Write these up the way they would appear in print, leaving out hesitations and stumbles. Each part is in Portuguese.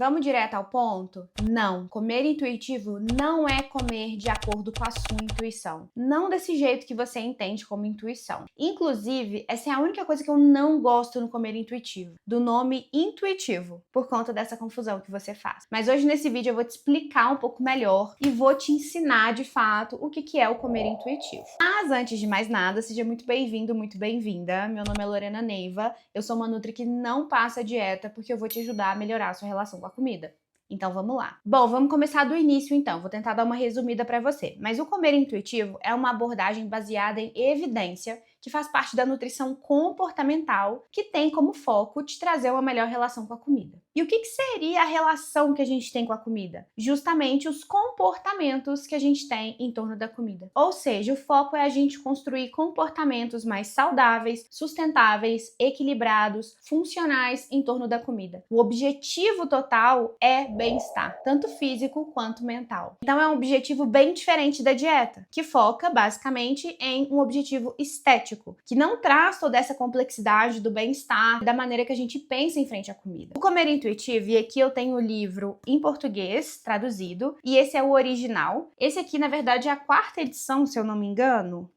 Vamos direto ao ponto? Não. Comer intuitivo não é comer de acordo com a sua intuição. Não desse jeito que você entende como intuição. Inclusive, essa é a única coisa que eu não gosto no comer intuitivo, do nome intuitivo, por conta dessa confusão que você faz. Mas hoje nesse vídeo eu vou te explicar um pouco melhor e vou te ensinar de fato o que é o comer intuitivo. Mas antes de mais nada, seja muito bem-vindo, muito bem-vinda. Meu nome é Lorena Neiva, eu sou uma nutri que não passa dieta porque eu vou te ajudar a melhorar a sua relação com a comida. Então vamos lá. Bom, vamos começar do início então, vou tentar dar uma resumida para você. Mas o comer intuitivo é uma abordagem baseada em evidência que faz parte da nutrição comportamental, que tem como foco te trazer uma melhor relação com a comida. E o que seria a relação que a gente tem com a comida? Justamente os comportamentos que a gente tem em torno da comida. Ou seja, o foco é a gente construir comportamentos mais saudáveis, sustentáveis, equilibrados, funcionais em torno da comida. O objetivo total é bem-estar, tanto físico quanto mental. Então é um objetivo bem diferente da dieta, que foca basicamente em um objetivo estético, que não traz toda essa complexidade do bem-estar, da maneira que a gente pensa em frente à comida. O Comer Intuitivo, e aqui eu tenho o livro em português, traduzido, e esse é o original. Esse aqui, na verdade, é a 4ª edição, se eu não me engano.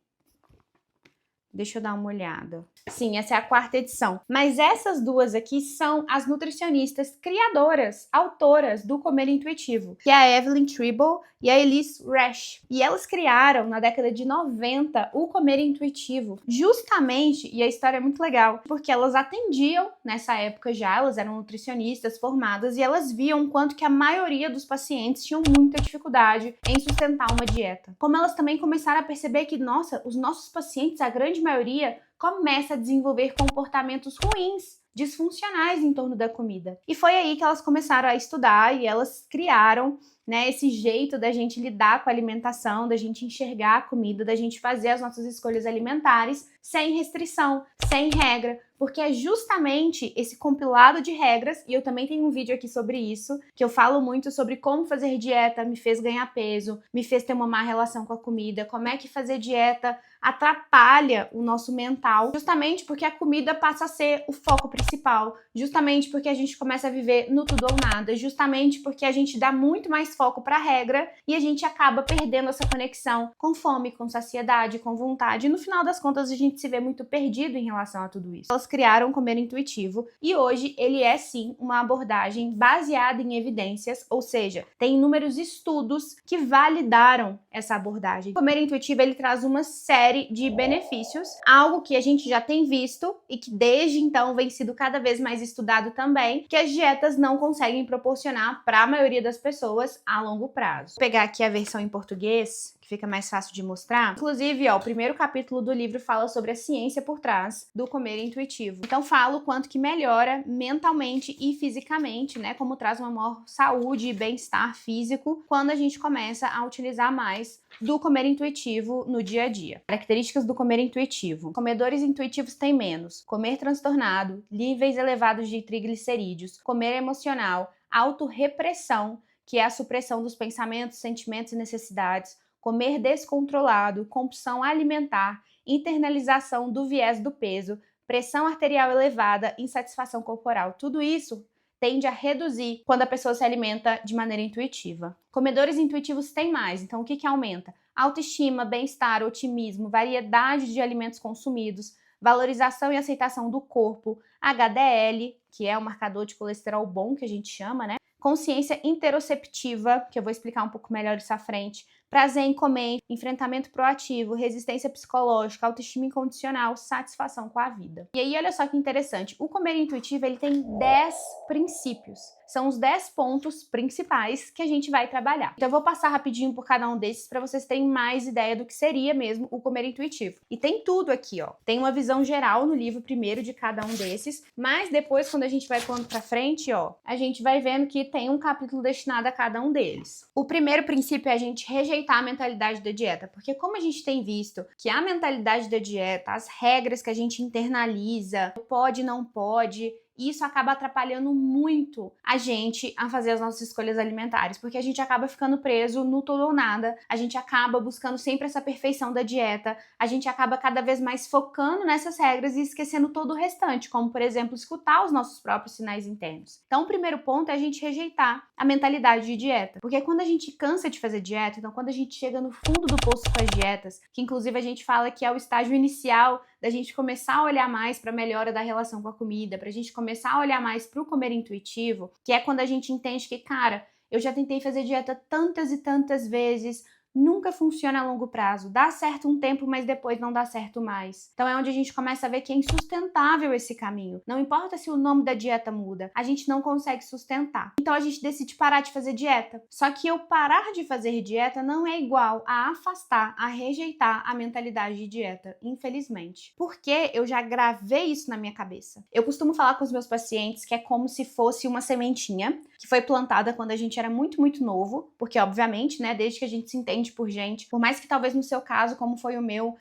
Deixa eu dar uma olhada. Sim, essa é a 4ª edição. Mas essas duas aqui são as nutricionistas criadoras, autoras do Comer Intuitivo, que é a Evelyn Tribble e a Elyse Resch. E elas criaram, na década de 90, o Comer Intuitivo, justamente, e a história é muito legal, porque elas atendiam, nessa época já, elas eram nutricionistas formadas, e elas viam quanto que a maioria dos pacientes tinham muita dificuldade em sustentar uma dieta. Como elas também começaram a perceber que, nossa, os nossos pacientes, a grande maioria, começa a desenvolver comportamentos ruins, disfuncionais em torno da comida. E foi aí que elas começaram a estudar e elas criaram, né, esse jeito da gente lidar com a alimentação, da gente enxergar a comida, da gente fazer as nossas escolhas alimentares sem restrição, sem regra, porque é justamente esse compilado de regras, e eu também tenho um vídeo aqui sobre isso, que eu falo muito sobre como fazer dieta me fez ganhar peso, me fez ter uma má relação com a comida, como é que fazer dieta atrapalha o nosso mental, justamente porque a comida passa a ser o foco principal, justamente porque a gente começa a viver no tudo ou nada, justamente porque a gente dá muito mais foco para a regra e a gente acaba perdendo essa conexão com fome, com saciedade, com vontade, e no final das contas a gente se vê muito perdido em relação a tudo isso. Elas criaram o Comer Intuitivo e hoje ele é sim uma abordagem baseada em evidências, ou seja, tem inúmeros estudos que validaram essa abordagem. O Comer Intuitivo ele traz uma série de benefícios, algo que a gente já tem visto e que desde então vem sido cada vez mais estudado também, que as dietas não conseguem proporcionar para a maioria das pessoas a longo prazo. Vou pegar aqui a versão em português, que fica mais fácil de mostrar. Inclusive, ó, o primeiro capítulo do livro fala sobre a ciência por trás do comer intuitivo. Então falo o quanto que melhora mentalmente e fisicamente, né, como traz uma maior saúde e bem-estar físico quando a gente começa a utilizar mais do comer intuitivo no dia a dia. Características do comer intuitivo. Comedores intuitivos têm menos comer transtornado, níveis elevados de triglicerídeos, comer emocional, autorrepressão, que é a supressão dos pensamentos, sentimentos e necessidades, comer descontrolado, compulsão alimentar, internalização do viés do peso, pressão arterial elevada, insatisfação corporal. Tudo isso tende a reduzir quando a pessoa se alimenta de maneira intuitiva. Comedores intuitivos têm mais, então o que aumenta? Autoestima, bem-estar, otimismo, variedade de alimentos consumidos, valorização e aceitação do corpo, HDL, que é o marcador de colesterol bom que a gente chama, né? Consciência interoceptiva, que eu vou explicar um pouco melhor isso à frente, prazer em comer, enfrentamento proativo, resistência psicológica, autoestima incondicional, satisfação com a vida. E aí, olha só que interessante, o comer intuitivo ele tem 10 princípios. São os 10 pontos principais que a gente vai trabalhar. Então eu vou passar rapidinho por cada um desses para vocês terem mais ideia do que seria mesmo o comer intuitivo. E tem tudo aqui, ó. Tem uma visão geral no livro primeiro de cada um desses, mas depois quando a gente vai pondo para frente, ó, a gente vai vendo que tem um capítulo destinado a cada um deles. O primeiro princípio é a gente rejeitar a mentalidade da dieta, porque como a gente tem visto que a mentalidade da dieta, as regras que a gente internaliza, pode, não pode, E isso acaba atrapalhando muito a gente a fazer as nossas escolhas alimentares, porque a gente acaba ficando preso no tudo ou nada, a gente acaba buscando sempre essa perfeição da dieta, a gente acaba cada vez mais focando nessas regras e esquecendo todo o restante, como, por exemplo, escutar os nossos próprios sinais internos. Então, o primeiro ponto é a gente rejeitar a mentalidade de dieta, porque quando a gente cansa de fazer dieta, então quando a gente chega no fundo do poço com as dietas, que inclusive a gente fala que é o estágio inicial da gente começar a olhar mais para a melhora da relação com a comida, para a gente começar a olhar mais para o comer intuitivo, que é quando a gente entende que, cara, eu já tentei fazer dieta tantas e tantas vezes, nunca funciona a longo prazo. Dá certo um tempo, mas depois não dá certo mais. Então é onde a gente começa a ver que é insustentável esse caminho. Não importa se o nome da dieta muda, a gente não consegue sustentar. Então a gente decide parar de fazer dieta. Só que eu parar de fazer dieta não é igual a afastar, a rejeitar a mentalidade de dieta, infelizmente. Porque eu já gravei isso na minha cabeça. Eu costumo falar com os meus pacientes que é como se fosse uma sementinha que foi plantada quando a gente era muito, muito novo, porque obviamente, né, desde que a gente se entende por gente, por mais que talvez no seu caso, como foi o meu,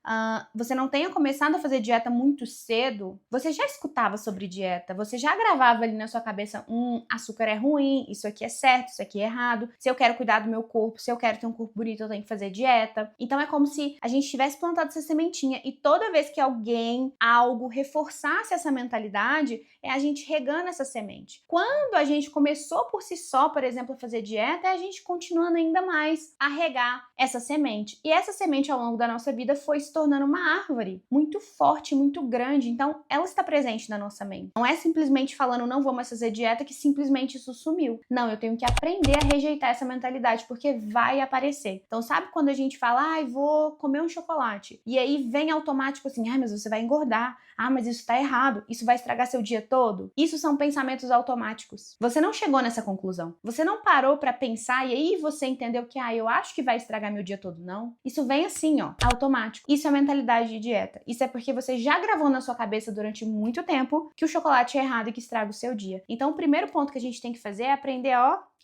você não tenha começado a fazer dieta muito cedo, você já escutava sobre dieta, você já gravava ali na sua cabeça, açúcar é ruim, isso aqui é certo, isso aqui é errado, se eu quero cuidar do meu corpo, se eu quero ter um corpo bonito, eu tenho que fazer dieta. Então é como se a gente tivesse plantado essa sementinha e toda vez que alguém, algo reforçasse essa mentalidade, é a gente regando essa semente. Quando a gente começou por si só, por exemplo, a fazer dieta, é a gente continuando ainda mais a regar essa semente. E essa semente, ao longo da nossa vida, foi se tornando uma árvore muito forte, muito grande. Então, ela está presente na nossa mente. Não é simplesmente falando, não vou mais fazer dieta, que simplesmente isso sumiu. Não, eu tenho que aprender a rejeitar essa mentalidade, porque vai aparecer. Então, sabe quando a gente fala, vou comer um chocolate? E aí vem automático assim, mas você vai engordar. Mas isso tá errado. Isso vai estragar seu dia todo. Isso são pensamentos automáticos. Você não chegou nessa conclusão. Você não parou pra pensar e aí você entendeu que, eu acho que vai estragar meu dia todo. Não. Isso vem assim, automático. Isso é mentalidade de dieta. Isso é porque você já gravou na sua cabeça durante muito tempo que o chocolate é errado e que estraga o seu dia. Então, o primeiro ponto que a gente tem que fazer é aprender,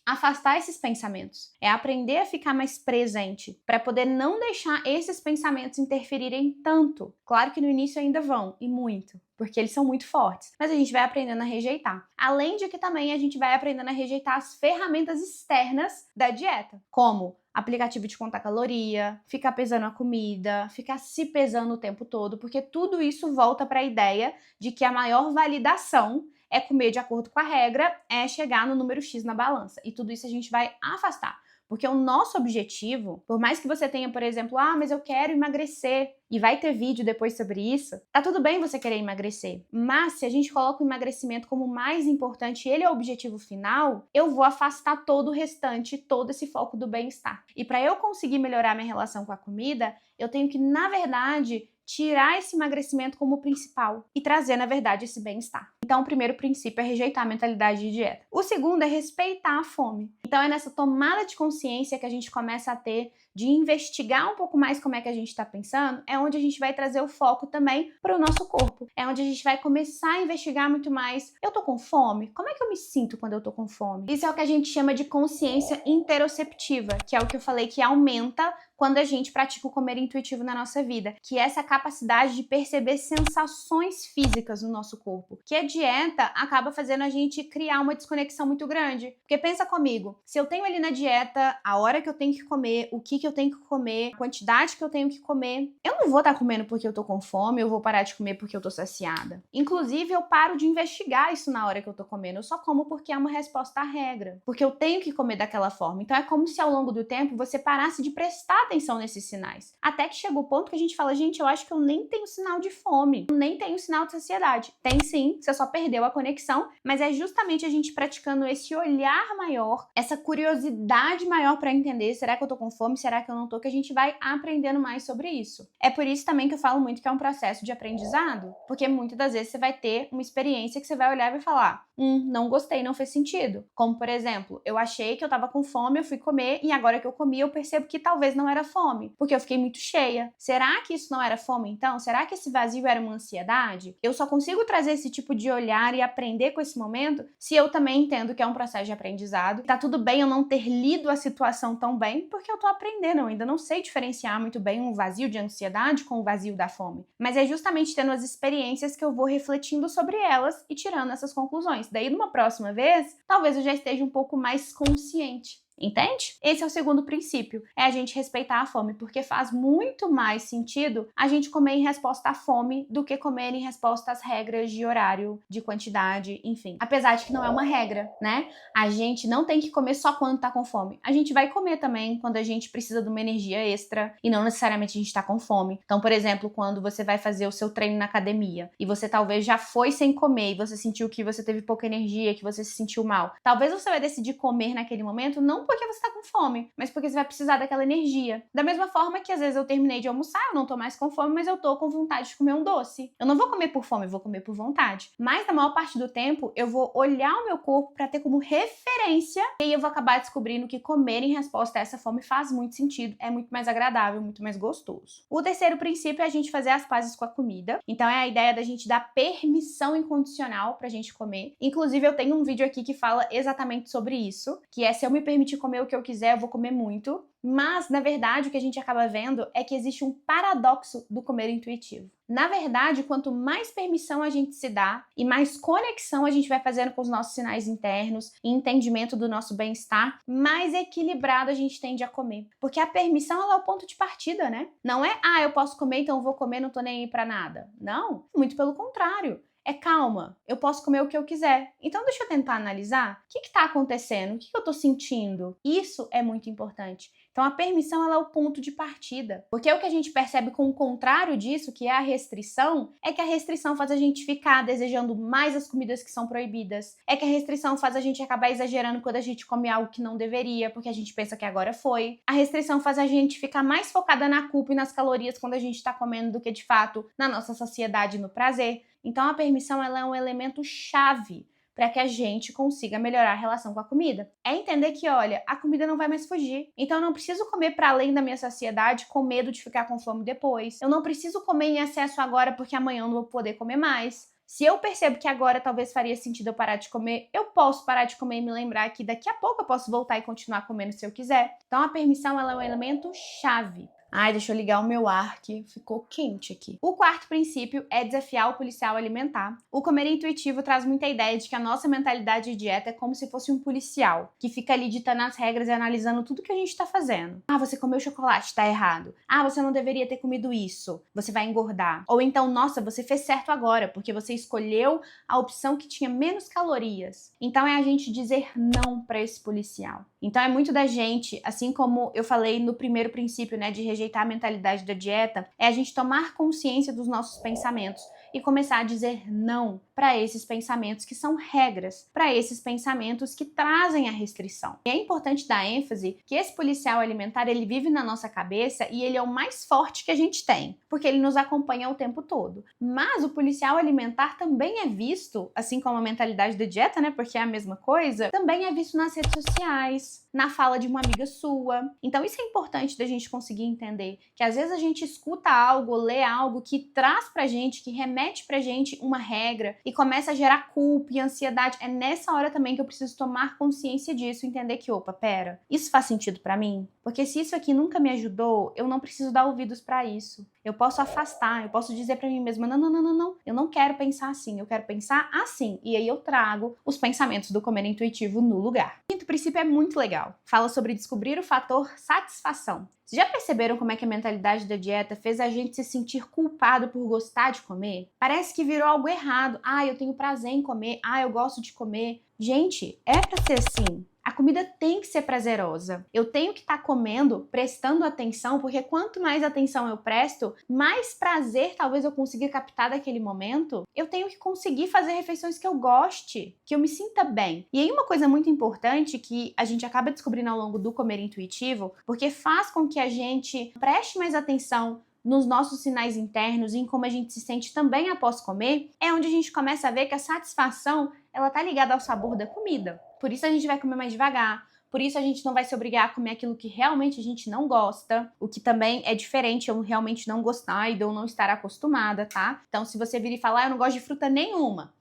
afastar esses pensamentos. É aprender a ficar mais presente para poder não deixar esses pensamentos interferirem tanto. Claro que no início ainda vão, e muito, porque eles são muito fortes. Mas a gente vai aprendendo a rejeitar. Além de que também a gente vai aprendendo a rejeitar as ferramentas externas da dieta, como aplicativo de contar caloria, ficar pesando a comida, ficar se pesando o tempo todo, porque tudo isso volta para a ideia de que a maior validação é comer de acordo com a regra, é chegar no número X na balança. E tudo isso a gente vai afastar. Porque o nosso objetivo, por mais que você tenha, por exemplo, mas eu quero emagrecer, e vai ter vídeo depois sobre isso, tá tudo bem você querer emagrecer, mas se a gente coloca o emagrecimento como mais importante, ele é o objetivo final, eu vou afastar todo o restante, todo esse foco do bem-estar. E para eu conseguir melhorar minha relação com a comida, eu tenho que, na verdade, tirar esse emagrecimento como principal e trazer, na verdade, esse bem-estar. Então, o primeiro princípio é rejeitar a mentalidade de dieta. O segundo é respeitar a fome. Então, é nessa tomada de consciência que a gente começa a ter de investigar um pouco mais como é que a gente está pensando, é onde a gente vai trazer o foco também para o nosso corpo. É onde a gente vai começar a investigar muito mais. Eu tô com fome? Como é que eu me sinto quando eu tô com fome? Isso é o que a gente chama de consciência interoceptiva, que é o que eu falei que aumenta quando a gente pratica o comer intuitivo na nossa vida, que é essa capacidade de perceber sensações físicas no nosso corpo. Que a dieta acaba fazendo a gente criar uma desconexão muito grande. Porque pensa comigo, se eu tenho ali na dieta a hora que eu tenho que comer, o que eu tenho que comer, a quantidade que eu tenho que comer, eu não vou estar comendo porque eu tô com fome, eu vou parar de comer porque eu tô saciada. Inclusive, eu paro de investigar isso na hora que eu tô comendo, eu só como porque é uma resposta à regra, porque eu tenho que comer daquela forma. Então é como se ao longo do tempo você parasse de prestar atenção nesses sinais. Até que chega o ponto que a gente fala, gente, eu acho que eu nem tenho sinal de fome, nem tenho sinal de saciedade. Tem sim, você só perdeu a conexão, mas é justamente a gente praticando esse olhar maior, essa curiosidade maior para entender, será que eu tô com fome, será que eu não tô, que a gente vai aprendendo mais sobre isso. É por isso também que eu falo muito que é um processo de aprendizado, porque muitas das vezes você vai ter uma experiência que você vai olhar e vai falar, não gostei, não fez sentido. Como, por exemplo, eu achei que eu tava com fome, eu fui comer e agora que eu comi eu percebo que talvez não era fome, porque eu fiquei muito cheia. Será que isso não era fome então? Será que esse vazio era uma ansiedade? Eu só consigo trazer esse tipo de olhar e aprender com esse momento se eu também entendo que é um processo de aprendizado. Tá tudo bem eu não ter lido a situação tão bem, porque eu tô aprendendo, eu ainda não sei diferenciar muito bem um vazio de ansiedade com o vazio da fome. Mas é justamente tendo as experiências que eu vou refletindo sobre elas e tirando essas conclusões. Daí, numa próxima vez, talvez eu já esteja um pouco mais consciente. Entende? Esse é o segundo princípio, é a gente respeitar a fome, porque faz muito mais sentido a gente comer em resposta à fome do que comer em resposta às regras de horário, de quantidade, enfim. Apesar de que não é uma regra, né? A gente não tem que comer só quando tá com fome. A gente vai comer também quando a gente precisa de uma energia extra e não necessariamente a gente tá com fome. Então, por exemplo, quando você vai fazer o seu treino na academia e você talvez já foi sem comer e você sentiu que você teve pouca energia, que você se sentiu mal. Talvez você vai decidir comer naquele momento não porque você tá com fome, mas porque você vai precisar daquela energia. Da mesma forma que às vezes eu terminei de almoçar, eu não tô mais com fome, mas eu tô com vontade de comer um doce. Eu não vou comer por fome, eu vou comer por vontade. Mas na maior parte do tempo, eu vou olhar o meu corpo pra ter como referência e aí eu vou acabar descobrindo que comer em resposta a essa fome faz muito sentido, é muito mais agradável, muito mais gostoso. O terceiro princípio é a gente fazer as pazes com a comida. Então é a ideia da gente dar permissão incondicional pra gente comer. Inclusive eu tenho um vídeo aqui que fala exatamente sobre isso, que é se eu me permitir comer o que eu quiser, eu vou comer muito. Mas, na verdade, o que a gente acaba vendo é que existe um paradoxo do comer intuitivo. Na verdade, quanto mais permissão a gente se dá e mais conexão a gente vai fazendo com os nossos sinais internos e entendimento do nosso bem-estar, mais equilibrado a gente tende a comer. Porque a permissão, ela é o ponto de partida, né? Não é, eu posso comer, então eu vou comer, não tô nem aí pra nada. Não, muito pelo contrário. É calma, eu posso comer o que eu quiser. Então deixa eu tentar analisar o que está acontecendo, o que eu estou sentindo. Isso é muito importante. Então a permissão ela é o ponto de partida. Porque o que a gente percebe com o contrário disso, que é a restrição, é que a restrição faz a gente ficar desejando mais as comidas que são proibidas. É que a restrição faz a gente acabar exagerando quando a gente come algo que não deveria, porque a gente pensa que agora foi. A restrição faz a gente ficar mais focada na culpa e nas calorias quando a gente está comendo do que de fato na nossa saciedade e no prazer. Então a permissão ela é um elemento chave para que a gente consiga melhorar a relação com a comida. É entender que, olha, a comida não vai mais fugir. Então eu não preciso comer para além da minha saciedade com medo de ficar com fome depois. Eu não preciso comer em excesso agora porque amanhã eu não vou poder comer mais. Se eu percebo que agora talvez faria sentido eu parar de comer, eu posso parar de comer e me lembrar que daqui a pouco eu posso voltar e continuar comendo se eu quiser. Então a permissão ela é um elemento chave. Deixa eu ligar o meu ar que ficou quente aqui. O quarto princípio é desafiar o policial alimentar. O comer intuitivo traz muita ideia de que a nossa mentalidade de dieta é como se fosse um policial, que fica ali ditando as regras e analisando tudo que a gente tá fazendo. Você comeu chocolate, tá errado. Você não deveria ter comido isso, você vai engordar. Ou então, nossa, você fez certo agora, porque você escolheu a opção que tinha menos calorias. Então é a gente dizer não para esse policial. Então é muito da gente, assim como eu falei no primeiro princípio, né, de rejeitar a mentalidade da dieta, é a gente tomar consciência dos nossos pensamentos e começar a dizer não para esses pensamentos que são regras, para esses pensamentos que trazem a restrição. E é importante dar ênfase que esse policial alimentar, ele vive na nossa cabeça e ele é o mais forte que a gente tem, porque ele nos acompanha o tempo todo. Mas o policial alimentar também é visto, assim como a mentalidade da dieta, né, porque é a mesma coisa, também é visto nas redes sociais, na fala de uma amiga sua. Então isso é importante da gente conseguir entender, que às vezes a gente escuta algo, lê algo que traz pra gente, que remete pra gente uma regra e começa a gerar culpa e ansiedade. É nessa hora também que eu preciso tomar consciência disso, entender que, pera, isso faz sentido pra mim? Porque se isso aqui nunca me ajudou, eu não preciso dar ouvidos pra isso. Eu posso afastar, eu posso dizer pra mim mesma, não, eu não quero pensar assim, eu quero pensar assim. E aí eu trago os pensamentos do comer intuitivo no lugar. O quinto princípio é muito legal. Fala sobre descobrir o fator satisfação. Vocês já perceberam como é que a mentalidade da dieta fez a gente se sentir culpado por gostar de comer? Parece que virou algo errado. Eu tenho prazer em comer. Eu gosto de comer. Gente, é pra ser assim. A comida tem que ser prazerosa. Eu tenho que estar comendo, prestando atenção, porque quanto mais atenção eu presto, mais prazer talvez eu consiga captar daquele momento. Eu tenho que conseguir fazer refeições que eu goste, que eu me sinta bem. E aí uma coisa muito importante que a gente acaba descobrindo ao longo do comer intuitivo, porque faz com que a gente preste mais atenção nos nossos sinais internos e em como a gente se sente também após comer, é onde a gente começa a ver que a satisfação ela tá ligada ao sabor da comida. Por isso a gente vai comer mais devagar, Por isso a gente não vai se obrigar a comer aquilo que realmente a gente não gosta, o que também é diferente eu realmente não gostar e de eu não estar acostumada, tá? Então se você vir e falar, eu não gosto de fruta nenhuma.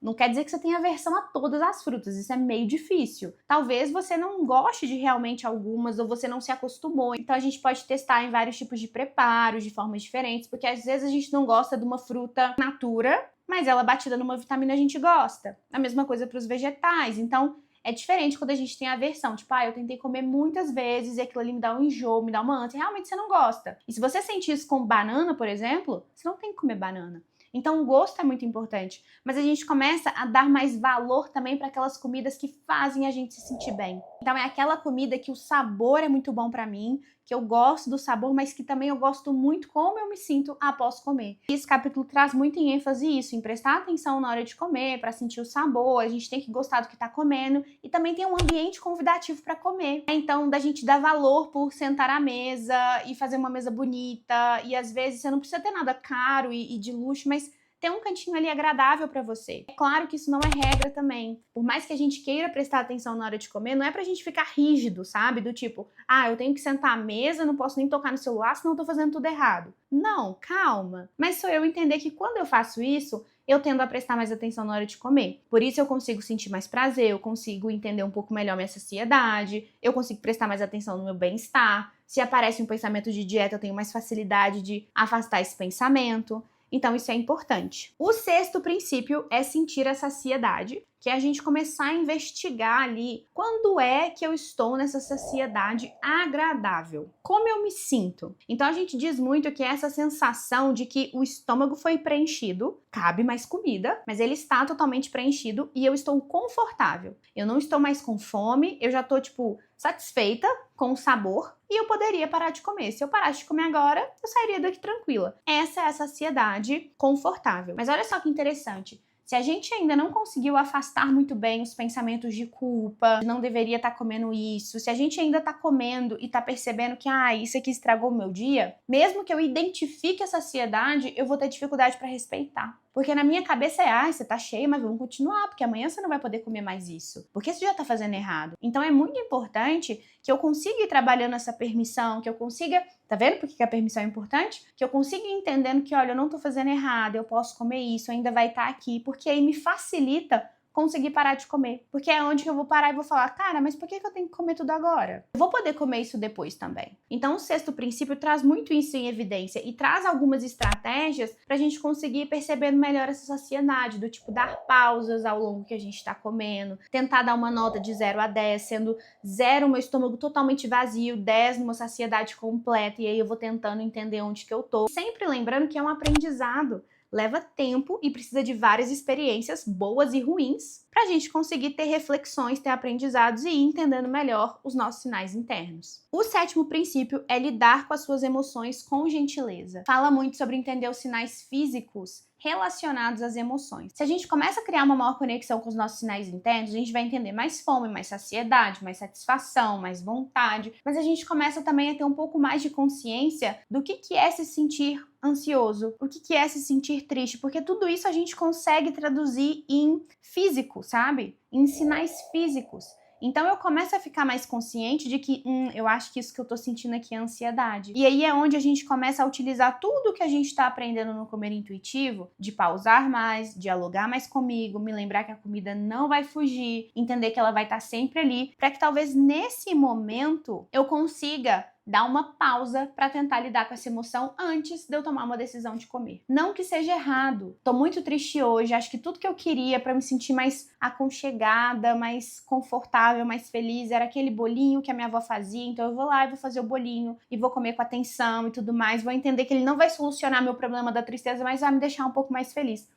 Não quer dizer que você tenha aversão a todas as frutas, isso é meio difícil. Talvez você não goste de realmente algumas ou você não se acostumou. Então a gente pode testar em vários tipos de preparos, de formas diferentes, porque às vezes a gente não gosta de uma fruta natura, mas ela batida numa vitamina a gente gosta. A mesma coisa para os vegetais. Então é diferente quando a gente tem aversão. Tipo, eu tentei comer muitas vezes e aquilo ali me dá um enjoo, me dá uma ânsia. Realmente você não gosta. E se você sentir isso com banana, por exemplo, você não tem que comer banana. Então o gosto é muito importante, mas a gente começa a dar mais valor também para aquelas comidas que fazem a gente se sentir bem. Então é aquela comida que o sabor é muito bom para mim, que eu gosto do sabor, mas que também eu gosto muito como eu me sinto após comer. E esse capítulo traz muito em ênfase isso, em prestar atenção na hora de comer, para sentir o sabor, a gente tem que gostar do que tá comendo e também tem um ambiente convidativo para comer. Então, da gente dar valor por sentar à mesa e fazer uma mesa bonita, e às vezes você não precisa ter nada caro e de luxo, mas ter um cantinho ali agradável para você. É claro que isso não é regra também. Por mais que a gente queira prestar atenção na hora de comer, não é pra gente ficar rígido, sabe? Do tipo, eu tenho que sentar à mesa, não posso nem tocar no celular, senão eu tô fazendo tudo errado. Não, calma. Mas sou eu entender que quando eu faço isso, eu tendo a prestar mais atenção na hora de comer. Por isso eu consigo sentir mais prazer, eu consigo entender um pouco melhor minha saciedade, eu consigo prestar mais atenção no meu bem-estar. Se aparece um pensamento de dieta, eu tenho mais facilidade de afastar esse pensamento. Então, isso é importante. O sexto princípio é sentir a saciedade, que é a gente começar a investigar ali quando é que eu estou nessa saciedade agradável. Como eu me sinto? Então, a gente diz muito que é essa sensação de que o estômago foi preenchido, cabe mais comida, mas ele está totalmente preenchido e eu estou confortável. Eu não estou mais com fome, eu já estou, satisfeita com o sabor e eu poderia parar de comer. Se eu parasse de comer agora, eu sairia daqui tranquila. Essa é a saciedade confortável. Mas olha só que interessante. Se a gente ainda não conseguiu afastar muito bem os pensamentos de culpa, de não deveria estar comendo isso, se a gente ainda está comendo e está percebendo que, isso aqui estragou o meu dia, mesmo que eu identifique a saciedade, eu vou ter dificuldade para respeitar. Porque na minha cabeça você tá cheio, mas vamos continuar, porque amanhã você não vai poder comer mais isso. Porque você já tá fazendo errado. Então é muito importante que eu consiga ir trabalhando essa permissão, que eu consiga... Tá vendo por que a permissão é importante? Que eu consiga ir entendendo que, olha, eu não tô fazendo errado, eu posso comer isso, ainda vai estar aqui, porque aí me facilita conseguir parar de comer. Porque é onde que eu vou parar e vou falar, cara, mas por que eu tenho que comer tudo agora? Eu vou poder comer isso depois também. Então o sexto princípio traz muito isso em evidência e traz algumas estratégias pra gente conseguir ir percebendo melhor essa saciedade, do tipo dar pausas ao longo que a gente tá comendo, tentar dar uma nota de 0 a 10, sendo 0 meu estômago totalmente vazio, 10 numa saciedade completa, e aí eu vou tentando entender onde que eu tô. Sempre lembrando que é um aprendizado. Leva tempo e precisa de várias experiências boas e ruins para a gente conseguir ter reflexões, ter aprendizados e ir entendendo melhor os nossos sinais internos. O sétimo princípio é lidar com as suas emoções com gentileza. Fala muito sobre entender os sinais físicos relacionados às emoções. Se a gente começa a criar uma maior conexão com os nossos sinais internos, a gente vai entender mais fome, mais saciedade, mais satisfação, mais vontade, mas a gente começa também a ter um pouco mais de consciência do que é se sentir ansioso, o que é se sentir triste, porque tudo isso a gente consegue traduzir em físico, sabe? Em sinais físicos. Então eu começo a ficar mais consciente de que, eu acho que isso que eu tô sentindo aqui é ansiedade. E aí é onde a gente começa a utilizar tudo que a gente tá aprendendo no Comer Intuitivo, de pausar mais, dialogar mais comigo, me lembrar que a comida não vai fugir, entender que ela vai estar sempre ali, para que talvez nesse momento eu consiga dar uma pausa para tentar lidar com essa emoção antes de eu tomar uma decisão de comer. Não que seja errado. Tô muito triste hoje, acho que tudo que eu queria para me sentir mais aconchegada, mais confortável, mais feliz, era aquele bolinho que a minha avó fazia, então eu vou lá e vou fazer o bolinho e vou comer com atenção e tudo mais, vou entender que ele não vai solucionar meu problema da tristeza, mas vai me deixar um pouco mais feliz.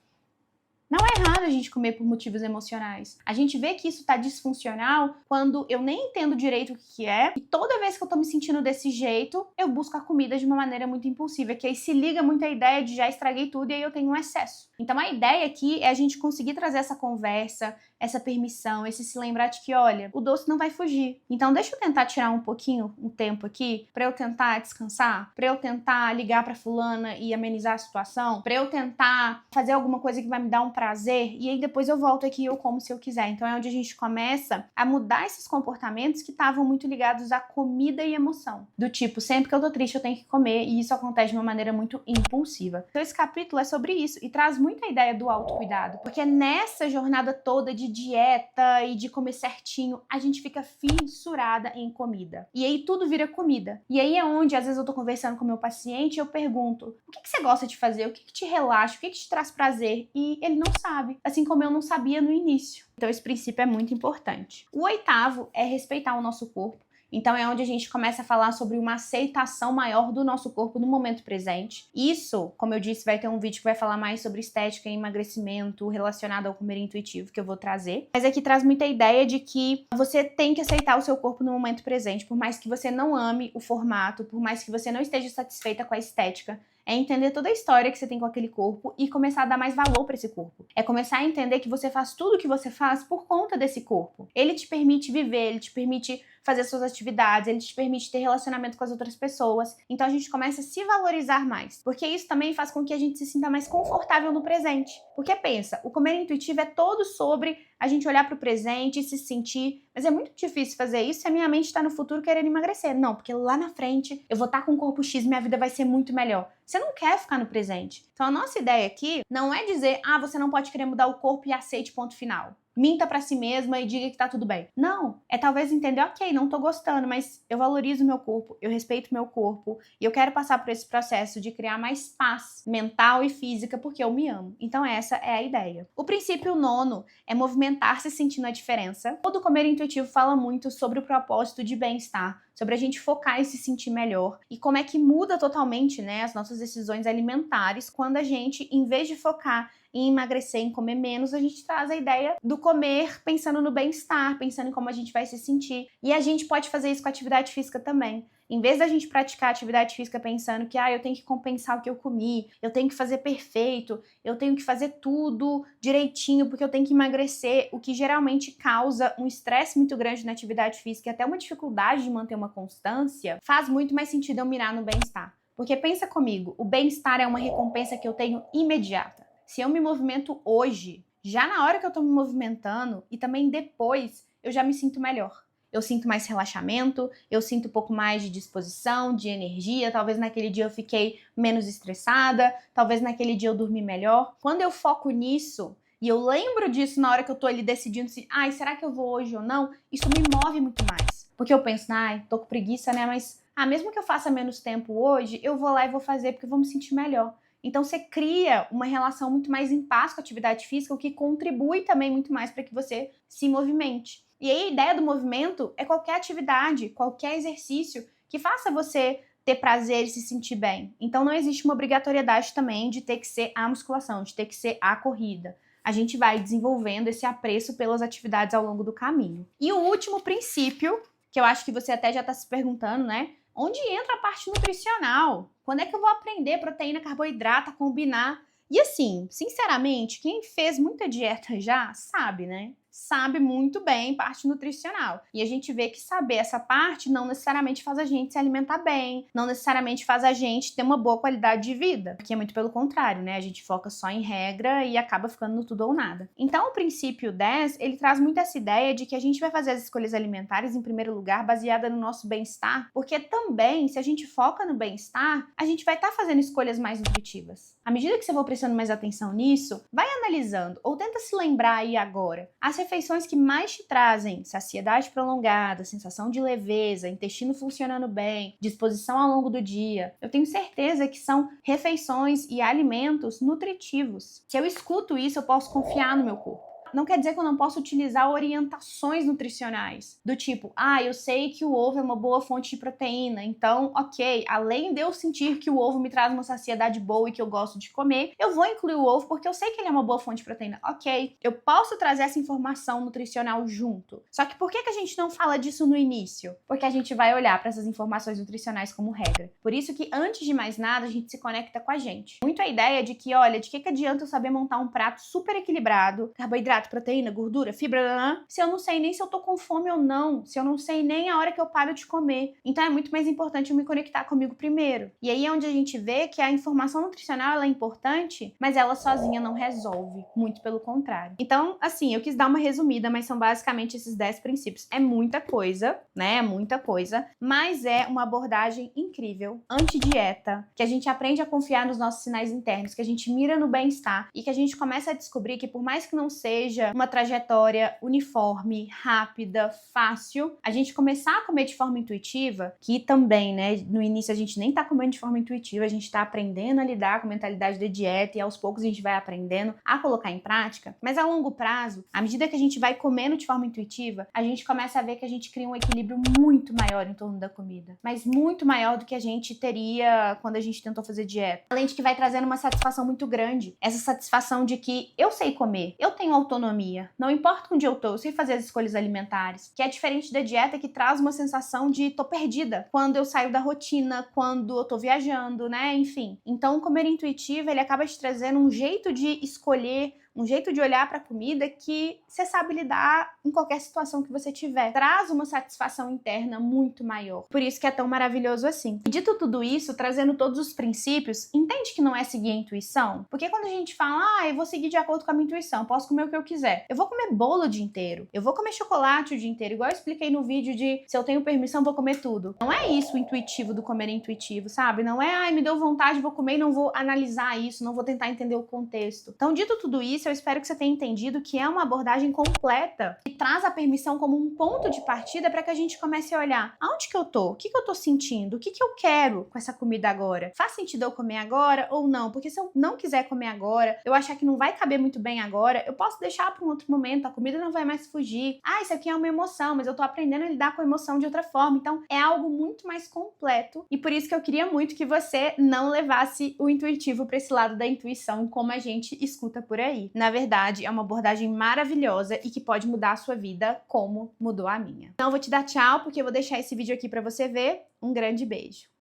Não é errado a gente comer por motivos emocionais. A gente vê que isso tá disfuncional quando eu nem entendo direito o que é, e toda vez que eu tô me sentindo desse jeito, eu busco a comida de uma maneira muito impulsiva, que aí se liga muito a ideia de já estraguei tudo e aí eu tenho um excesso. Então a ideia aqui é a gente conseguir trazer essa conversa, essa permissão, esse se lembrar de que, olha, o doce não vai fugir. Então deixa eu tentar tirar um tempo aqui, pra eu tentar descansar, pra eu tentar ligar pra fulana e amenizar a situação, pra eu tentar fazer alguma coisa que vai me dar um prazer e aí depois eu volto aqui e eu como se eu quiser. Então é onde a gente começa a mudar esses comportamentos que estavam muito ligados à comida e emoção. Do tipo, sempre que eu tô triste eu tenho que comer e isso acontece de uma maneira muito impulsiva. Então esse capítulo é sobre isso e traz muita ideia do autocuidado, porque nessa jornada toda de dieta e de comer certinho, a gente fica fissurada em comida. E aí tudo vira comida. E aí é onde, às vezes eu tô conversando com o meu paciente e eu pergunto, o que você gosta de fazer? O que te relaxa? O que te traz prazer? E ele não sabe, assim como eu não sabia no início. Então esse princípio é muito importante. O 8º é respeitar o nosso corpo. Então é onde a gente começa a falar sobre uma aceitação maior do nosso corpo no momento presente. Isso, como eu disse, vai ter um vídeo que vai falar mais sobre estética e emagrecimento relacionado ao comer intuitivo que eu vou trazer. Mas aqui traz muita ideia de que você tem que aceitar o seu corpo no momento presente, por mais que você não ame o formato, por mais que você não esteja satisfeita com a estética. É entender toda a história que você tem com aquele corpo e começar a dar mais valor para esse corpo. É começar a entender que você faz tudo o que você faz por conta desse corpo. Ele te permite viver, ele te permite fazer suas atividades, ele te permite ter relacionamento com as outras pessoas. Então a gente começa a se valorizar mais, porque isso também faz com que a gente se sinta mais confortável no presente. Porque pensa, o comer intuitivo é todo sobre a gente olhar para o presente e se sentir, mas é muito difícil fazer isso se a minha mente está no futuro querendo emagrecer. Não, porque lá na frente eu vou estar com um corpo X e minha vida vai ser muito melhor. Você não quer ficar no presente. Então a nossa ideia aqui não é dizer, você não pode querer mudar o corpo e aceite ponto final. Minta pra si mesma e diga que tá tudo bem. Não, é talvez entender, ok, não tô gostando, mas eu valorizo o meu corpo, eu respeito o meu corpo e eu quero passar por esse processo de criar mais paz mental e física porque eu me amo. Então essa é a ideia. O princípio 9 é movimentar-se sentindo a diferença. Todo comer intuitivo fala muito sobre o propósito de bem-estar, sobre a gente focar e se sentir melhor e como é que muda totalmente, né, as nossas decisões alimentares quando a gente, em vez de focar em emagrecer, em comer menos, a gente traz a ideia do comer pensando no bem-estar, pensando em como a gente vai se sentir. E a gente pode fazer isso com a atividade física também. Em vez da gente praticar atividade física pensando que eu tenho que compensar o que eu comi, eu tenho que fazer perfeito, eu tenho que fazer tudo direitinho porque eu tenho que emagrecer, o que geralmente causa um estresse muito grande na atividade física e até uma dificuldade de manter uma constância, faz muito mais sentido eu mirar no bem-estar. Porque pensa comigo, o bem-estar é uma recompensa que eu tenho imediata. Se eu me movimento hoje, já na hora que eu tô me movimentando e também depois, eu já me sinto melhor. Eu sinto mais relaxamento, eu sinto um pouco mais de disposição, de energia, talvez naquele dia eu fiquei menos estressada, talvez naquele dia eu dormi melhor. Quando eu foco nisso e eu lembro disso na hora que eu tô ali decidindo se, será que eu vou hoje ou não? Isso me move muito mais. Porque eu penso, tô com preguiça, né? Mas, mesmo que eu faça menos tempo hoje, eu vou lá e vou fazer porque eu vou me sentir melhor. Então você cria uma relação muito mais em paz com a atividade física, o que contribui também muito mais para que você se movimente. E aí a ideia do movimento é qualquer atividade, qualquer exercício que faça você ter prazer e se sentir bem. Então não existe uma obrigatoriedade também de ter que ser a musculação, de ter que ser a corrida. A gente vai desenvolvendo esse apreço pelas atividades ao longo do caminho. E o último princípio, que eu acho que você até já está se perguntando, né? Onde entra a parte nutricional? Quando é que eu vou aprender proteína, carboidrato, a combinar? E assim, sinceramente, quem fez muita dieta já sabe, né? Sabe muito bem parte nutricional. E a gente vê que saber essa parte não necessariamente faz a gente se alimentar bem, não necessariamente faz a gente ter uma boa qualidade de vida, porque é muito pelo contrário, né? A gente foca só em regra e acaba ficando no tudo ou nada. Então, o princípio 10, ele traz muito essa ideia de que a gente vai fazer as escolhas alimentares, em primeiro lugar, baseada no nosso bem-estar, porque também, se a gente foca no bem-estar, a gente vai estar fazendo escolhas mais nutritivas. À medida que você for prestando mais atenção nisso, vai analisando, ou tenta se lembrar aí agora, as refeições que mais te trazem saciedade prolongada, sensação de leveza, intestino funcionando bem, disposição ao longo do dia. Eu tenho certeza que são refeições e alimentos nutritivos. Se eu escuto isso, eu posso confiar no meu corpo. Não quer dizer que eu não posso utilizar orientações nutricionais, do tipo, eu sei que o ovo é uma boa fonte de proteína, então, ok, além de eu sentir que o ovo me traz uma saciedade boa e que eu gosto de comer, eu vou incluir o ovo porque eu sei que ele é uma boa fonte de proteína, ok, eu posso trazer essa informação nutricional junto. Só que por que a gente não fala disso no início? Porque a gente vai olhar para essas informações nutricionais como regra. Por isso que, antes de mais nada, a gente se conecta com a gente. Muito a ideia de que, olha, de que adianta eu saber montar um prato super equilibrado, carboidrato, carboidrato, proteína, gordura, fibra, se eu não sei nem se eu tô com fome ou não, se eu não sei nem a hora que eu paro de comer. Então é muito mais importante eu me conectar comigo primeiro. E aí é onde a gente vê que a informação nutricional ela é importante, mas ela sozinha não resolve, muito pelo contrário. Então, assim, eu quis dar uma resumida, mas são basicamente esses 10 princípios. É muita coisa, né? É muita coisa, mas é uma abordagem incrível, anti-dieta, que a gente aprende a confiar nos nossos sinais internos, que a gente mira no bem-estar e que a gente começa a descobrir que por mais que não seja uma trajetória uniforme, rápida, fácil, a gente começar a comer de forma intuitiva, que também, né, no início a gente nem tá comendo de forma intuitiva, a gente tá aprendendo a lidar com a mentalidade da dieta e aos poucos a gente vai aprendendo a colocar em prática, mas a longo prazo, à medida que a gente vai comendo de forma intuitiva, a gente começa a ver que a gente cria um equilíbrio muito maior em torno da comida, mas muito maior do que a gente teria quando a gente tentou fazer dieta. Além de que vai trazendo uma satisfação muito grande, essa satisfação de que eu sei comer, eu tenho autonomia, não importa onde eu tô, eu sei fazer as escolhas alimentares, que é diferente da dieta que traz uma sensação de tô perdida quando eu saio da rotina, quando eu tô viajando, né, enfim. Então o comer intuitivo, ele acaba te trazendo um jeito de escolher, um jeito de olhar para a comida que você sabe lidar em qualquer situação que você tiver. Traz uma satisfação interna muito maior. Por isso que é tão maravilhoso assim. E dito tudo isso, trazendo todos os princípios, entende que não é seguir a intuição? Porque quando a gente fala, eu vou seguir de acordo com a minha intuição, posso comer o que eu quiser. Eu vou comer bolo o dia inteiro. Eu vou comer chocolate o dia inteiro. Igual eu expliquei no vídeo de se eu tenho permissão, vou comer tudo. Não é isso o intuitivo do comer intuitivo, sabe? Não é, me deu vontade, vou comer e não vou analisar isso, não vou tentar entender o contexto. Então, dito tudo isso, eu espero que você tenha entendido que é uma abordagem completa que traz a permissão como um ponto de partida para que a gente comece a olhar aonde que eu tô, o que que eu tô sentindo, o que que eu quero com essa comida agora. Faz sentido eu comer agora ou não? Porque se eu não quiser comer agora, eu achar que não vai caber muito bem agora, eu posso deixar para um outro momento, a comida não vai mais fugir. Isso aqui é uma emoção, mas eu tô aprendendo a lidar com a emoção de outra forma. Então, é algo muito mais completo e por isso que eu queria muito que você não levasse o intuitivo para esse lado da intuição, como a gente escuta por aí. Na verdade, é uma abordagem maravilhosa e que pode mudar a sua vida como mudou a minha. Então eu vou te dar tchau porque eu vou deixar esse vídeo aqui para você ver. Um grande beijo.